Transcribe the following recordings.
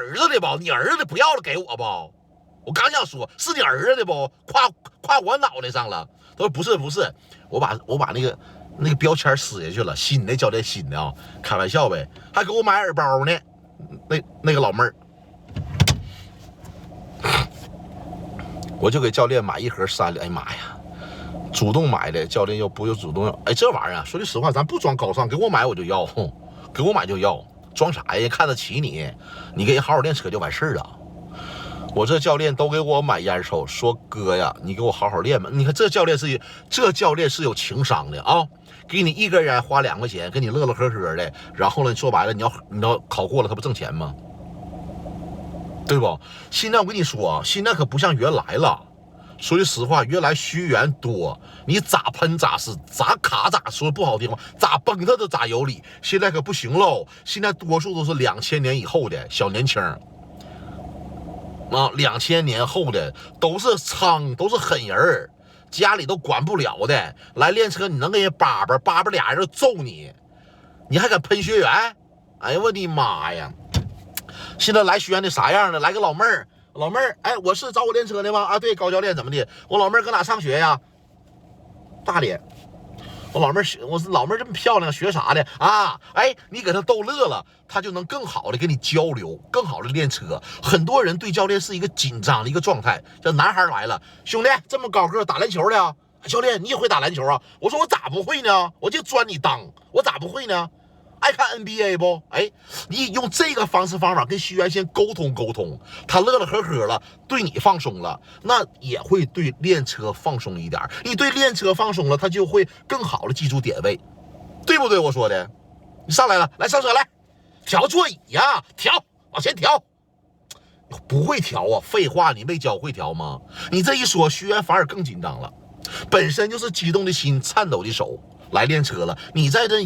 儿子的不？你儿子的不要了给我不？我刚想说是你儿子的不？夸我脑袋上了。他说不是，我把那个标签撕下去了，新的教练新的啊，开玩笑呗，还给我买耳包呢。那个老妹儿，我就给教练买一盒3两，哎妈呀！主动买的，教练又不主动要，哎，这玩意儿说句实话，咱不装高尚，给我买我就要，给我买就要，装啥呀？看得起你，你给人好好练车就完事儿了。我这教练都给我买烟抽，说哥呀，你给我好好练吧。你看这教练是有情商的啊，给你一根烟花2块钱，给你乐乐呵呵的，然后呢，说白了你要考过了，他不挣钱吗？对不？现在我跟你说啊，现在可不像原来了。说句实话，原来学员多，你咋喷咋是，咋卡咋说不好听话，咋崩他都咋有理。现在可不行喽，现在多数都是2000年以后的小年轻啊，2000年后的都是猖，都是狠人，家里都管不了的。来练车，你能给人叭俩人就揍你，你还敢喷学员？哎呀，我的妈呀！现在来学员的啥样的？来个老妹儿。老妹儿，哎，我是找我练车的吗？啊，对，高教练怎么的？我老妹儿搁哪上学呀？大连。我老妹儿这么漂亮，学啥的啊？哎，你给她逗乐了，她就能更好的跟你交流，更好的练车。很多人对教练是一个紧张的一个状态。这男孩来了，兄弟，这么高个打篮球的啊？教练，你也会打篮球啊？我说我咋不会呢？我就钻你裆，我咋不会呢？爱看 NBA 不？哎，你用这个方法跟学员先沟通，他乐乐呵呵了，对你放松了，那也会对练车放松一点。你对练车放松了，他就会更好的记住点位，对不对？我说的，你上来了，来上车来，调座椅呀，调，往前调。不会调啊？废话，你没教会调吗？你这一说，学员反而更紧张了，本身就是激动的心，颤抖的手来练车了，你在这么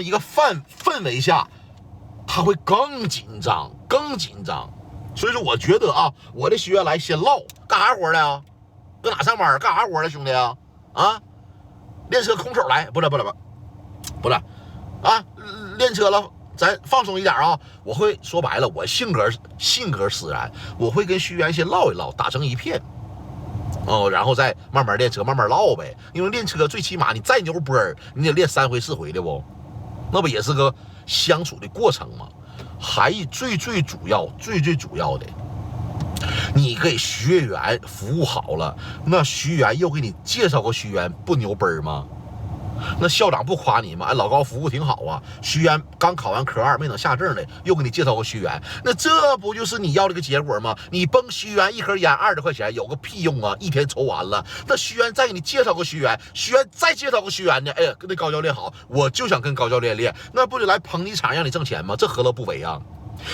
一个氛围下，他会更紧张。所以说我觉得啊，我的学员来先唠，干啥活的啊？搁哪上班？干啥活的兄弟啊？啊，练车空手来，不是啊，练车了，咱放松一点啊。我会说白了，我性格使然，我会跟学员先唠一唠，打成一片。然后再慢慢练车，慢慢唠呗。因为练车最起码你再牛波儿，你得练3回4回的不，那不也是个相处的过程吗？还最主要的，你给学员服务好了，那学员又给你介绍个学员，不牛奔吗？那校长不夸你吗？哎，老高服务挺好啊，学员刚考完科2没等下证呢，又给你介绍个学员，那这不就是你要这个结果吗？你崩学员一盒烟20块钱有个屁用啊，一天抽完了。那学员再给你介绍个学员，学员再介绍个学员呢，哎呀，跟那高教练好，我就想跟高教练练，那不就来捧你场让你挣钱吗？这何乐不为啊？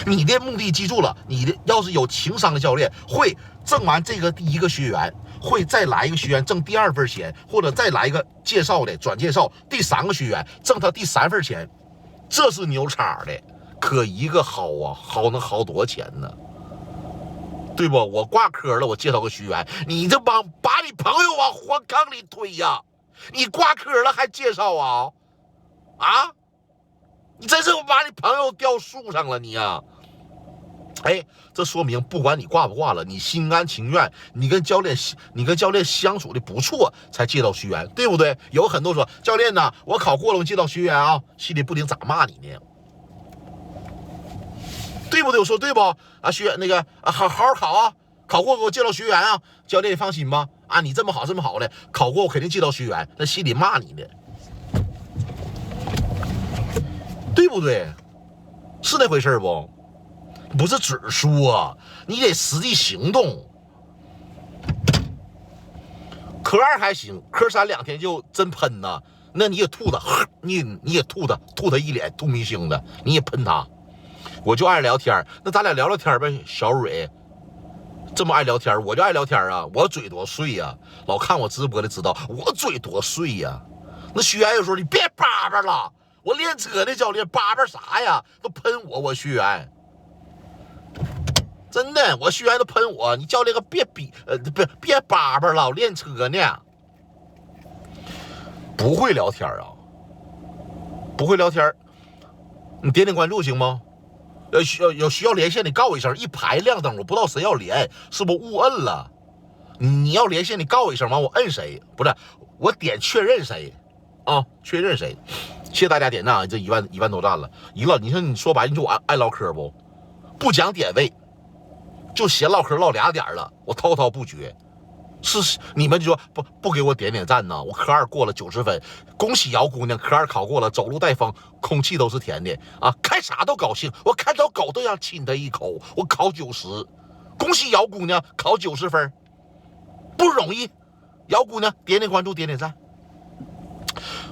你的目的记住了，你的要是有情商的教练，会挣完这个第1个学员，会再来一个学员挣第2份钱，或者再来一个介绍的转介绍第3个学员挣他第3份钱，这是牛叉的。可一个好啊，能好多少钱呢？对不？我挂科了，我介绍个学员，你这把你朋友往火坑里推呀！你挂科了还介绍啊？啊？你真是把你朋友吊树上了你呀！哎，这说明不管你挂不挂了，你心甘情愿，你跟教练相处的不错，才介绍学员，对不对？有很多说教练呢，我考过了，我介绍学员啊，心里不定咋骂你呢，对不对？我说对不？啊，那个好好考啊，考过给我介绍学员啊，教练放心吧。啊，你这么好的，考过我肯定介绍学员，那心里骂你呢，对不对？是那回事不？不是只说，你得实际行动。科2还行，科32天就真喷呐，那你也吐的，你也吐他一脸吐明星的，你也喷他。我就爱聊天，那咱俩聊聊天呗，小蕊。这么爱聊天，我就爱聊天啊，我嘴多碎呀！老看我直播的知道我嘴多碎呀。那学员有时候你别叭叭了，我练车的教练叭叭啥呀？都喷我学员。真的，我学员都喷我，你教练个别叭叭了，我练车呢。不会聊天啊，不会聊天，你点关注行吗？有需要连线，你告我一声，一排亮灯，我不知道谁要连，是不是误摁了？你要连线，你告我一声，完我摁谁？不是，我点确认谁啊？确认谁？谢谢大家点赞，这一万多赞了。你说你说白，你说我爱唠嗑不讲点位，就闲唠嗑唠俩点了，我滔滔不绝。是你们就说不给我点赞呢？我科2过了90分，恭喜姚姑娘科2考过了，走路带风，空气都是甜的啊！看啥都高兴，我看到狗都想亲它一口。我考90，恭喜姚姑娘考90分，不容易。姚姑娘点点关注，点点赞。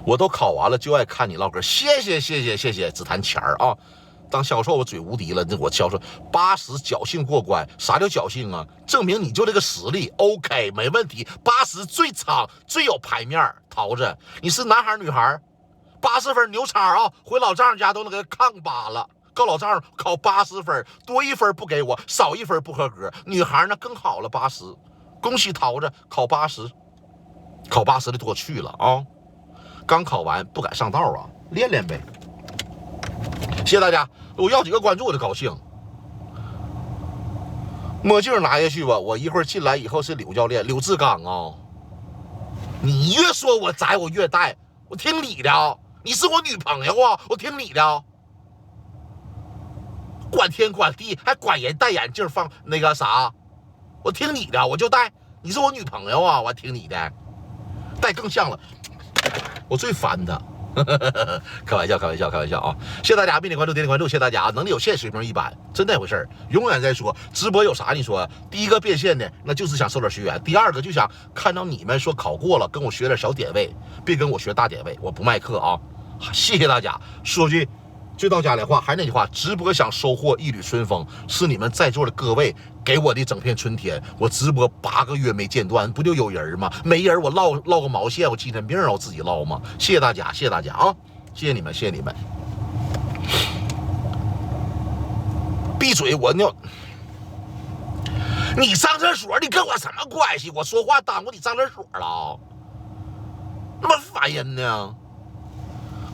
我都考完了，就爱看你唠嗑，谢谢，只谈钱啊！当销售我嘴无敌了，我销售80侥幸过关，啥叫侥幸啊？证明你就这个实力 ，OK， 没问题。80最长最有牌面，桃子，你是男孩女孩？80分牛叉啊！回老丈人家都能给抗扒了，告老丈人考80分，多1分不给我，少1分不合格。女孩呢更好了，80，恭喜桃子考80，考80的多去了啊！刚考完不敢上道啊，练练呗。谢谢大家，我要几个关注我就高兴。墨镜拿下去吧，我一会儿进来以后是柳教练柳志刚啊。你越说我窄我越带，我听你的，你是我女朋友啊，我听你的。管天管地还管人戴眼镜放那个啥，我听你的，我就戴。你是我女朋友啊，我听你的，戴更像了。我最烦他。开玩笑啊！谢谢大家，点点关注，点点关注，谢谢大家啊！能力有限，水平一般，真那回事儿。永远在说直播有啥？你说，第一个变现的，那就是想收点学员；第二个就想看到你们说考过了，跟我学点小点位，别跟我学大点位，我不卖课啊！谢谢大家。说句最到家的话，还是那句话，直播想收获一缕春风，是你们在座的各位给我的整片春天。我直播8个月没间断，不就有人吗？没人我唠个毛线，我精神病啊，我自己唠吗？谢谢大家，谢谢大家啊！谢谢你们，谢谢你们。闭嘴！你上厕所，你跟我什么关系？我说话耽误你上厕所了，那么烦人呢？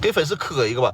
给粉丝磕一个吧。